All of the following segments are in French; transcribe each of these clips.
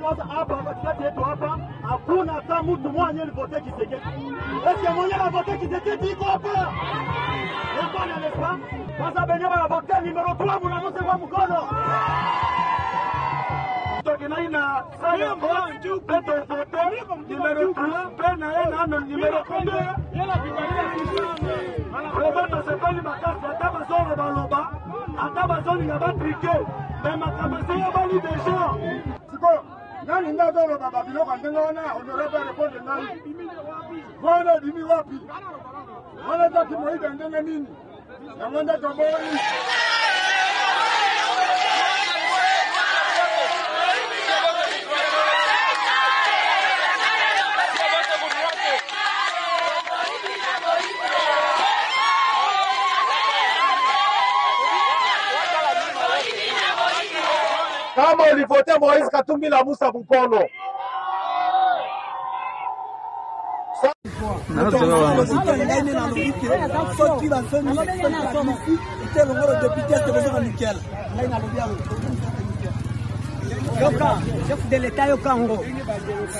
hapa katikati yetu hapa hakuna hata mtu mmoja alivote Tshisekedi. Est-ce mmoja alivote Tshisekedi iko hapa? Hapana n'est-ce? Sasa benye bavote numero 3 mnamuse kwa mkono. Tokinaina saya mwanju peto vote numero 3 pena ena ano numero 2. Yela bikalia kisana. Roberto Sepeli makasi ataba zoro baloba. Ataba zoni ngabatrike. Mema kabisa bali deja. Siko nani ndazoro baba biloko ndengona honorable report nani. Wana dimi wapi? Wana tatu moida ndenga nini? Namanda toboni. Kama ulivote Moise Katumbi la Musa mkono. Chef de l'État yo Congo.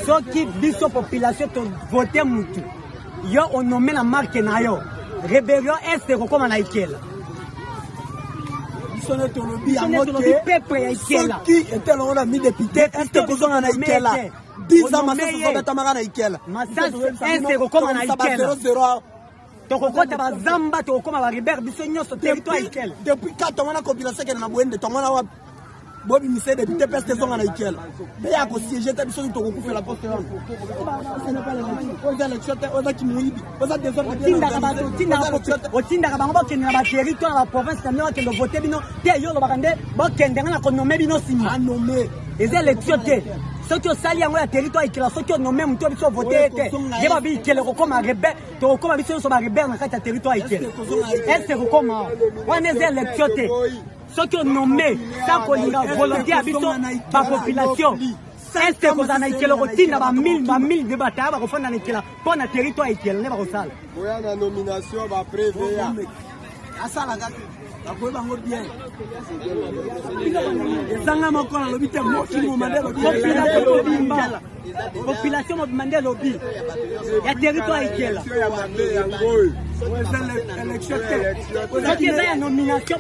Soki biso population to voter mutu. Yo on nomme la marque na yo. Rébellion est comme na ikela. Peuple ya ikela. Qui était là on a mis député est que na ikela. 10 ans masasa za tamara na ikela. Masasa est comme na ikela. Tokokota bazamba tokoma ba Robert biso nyonso territoire ikela. Depuis 4 ans on a population qui na boende tomona wa Bobi Mise député peste zonga na ikela. Mais ya ko siéger ta biso to ko la poste wana. Ce n'est pas les on a le chote on a qui muibi. On a des ordres otinda bango bakenda ba territoire la province kamyo ke voter bino te yo lo bakande bakende na ko nommer bino sima. Nommer. Les élections te ceux qui sali yango ya territoire ikela ceux qui nommer muto biso voter te. Je ba bi ikela ko comme rebelle to ko ba biso so ba rebelle na kati ya territoire ikela. Est-ce que comment on les élections te ceux qui ont nommé sans volonté à la population. Est-ce que vous en avez été le 1000 de batailles pour faire pour le territoire et qui est là. Vous avez la nomination après VA. Population m'a demandé lobby. Il y a territoire qui est là. Il y a nomination,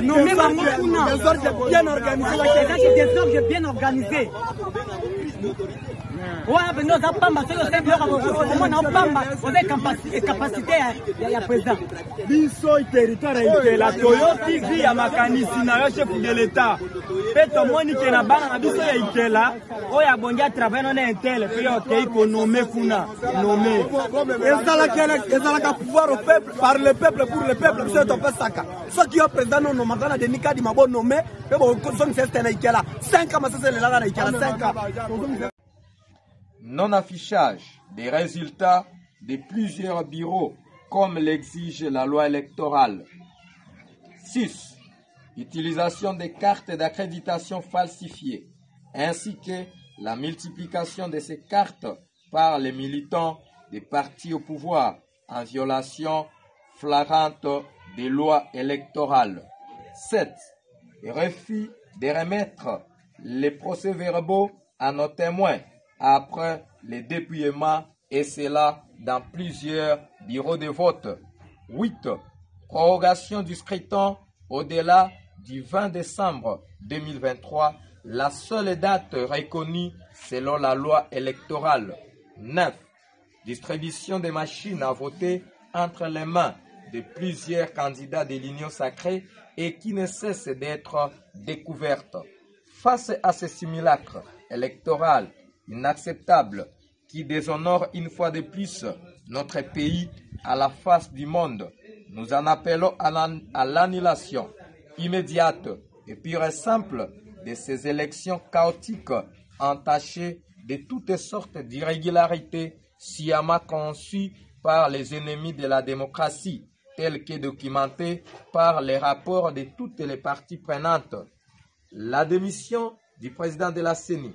nommé bien organisé. Bien organisé. Ouais, mais nous avons pas capacité à présent. Biso territoire la Toyoti via makanisi na chef de l'État. Peto moni ke na bana na biso ya ikela. Oya bonja travail non intel puis OK économie kuna nommé. Ezala ka pouvoir au peuple par le peuple pour le peuple c'est to pesaka. Ceux qui ont président non magana de Nikadi mabo nommé mais bon son c'est na ikela. 5 ans ça c'est le la ikela 5 ans. Non-affichage des résultats de plusieurs bureaux comme l'exige la loi électorale. 6. Utilisation des cartes d'accréditation falsifiées, ainsi que la multiplication de ces cartes par les militants des partis au pouvoir en violation flagrante des lois électorales. 7. Refus de remettre les procès-verbaux à nos témoins après le dépouillement et cela dans plusieurs bureaux de vote. 8. Prorogation du scrutin au-delà du 20 décembre 2023, la seule date reconnue selon la loi électorale. 9. Distribution des machines à voter entre les mains de plusieurs candidats de l'Union sacrée et qui ne cesse d'être découverte. Face à ce simulacre électoral inacceptable qui déshonore une fois de plus notre pays à la face du monde, nous en appelons à l'annulation immédiate et pure et simple de ces élections chaotiques entachées de toutes sortes d'irrégularités sciemment conçues par les ennemis de la démocratie, telles que documentées par les rapports de toutes les parties prenantes. La démission du président de la CENI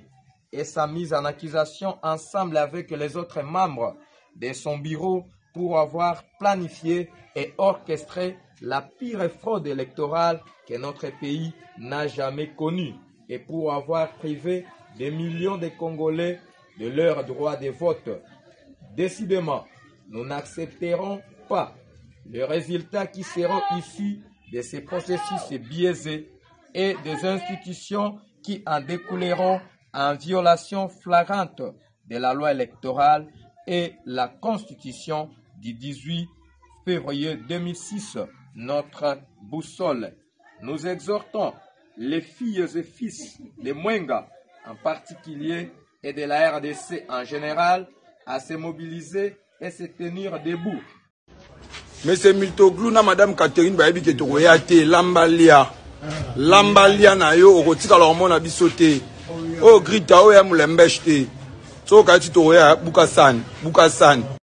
et sa mise en accusation ensemble avec les autres membres de son bureau pour avoir planifié et orchestré la pire fraude électorale que notre pays n'a jamais connue et pour avoir privé des millions de Congolais de leur droit de vote. Décidément, nous n'accepterons pas les résultats qui seront issus de ces processus biaisés et des institutions qui en découleront en violation flagrante de la loi électorale et la Constitution du 18 février 2006, notre boussole. Nous exhortons les filles et fils de Mwenga en particulier et de la RDC en général à se mobiliser et se tenir debout. Monsieur Miltoglou na Madame Catherine Bayebi ke tokoya te lambalia na yo okotika lormona bisote o grita o ya mulembeshte so kati tokoya bukasan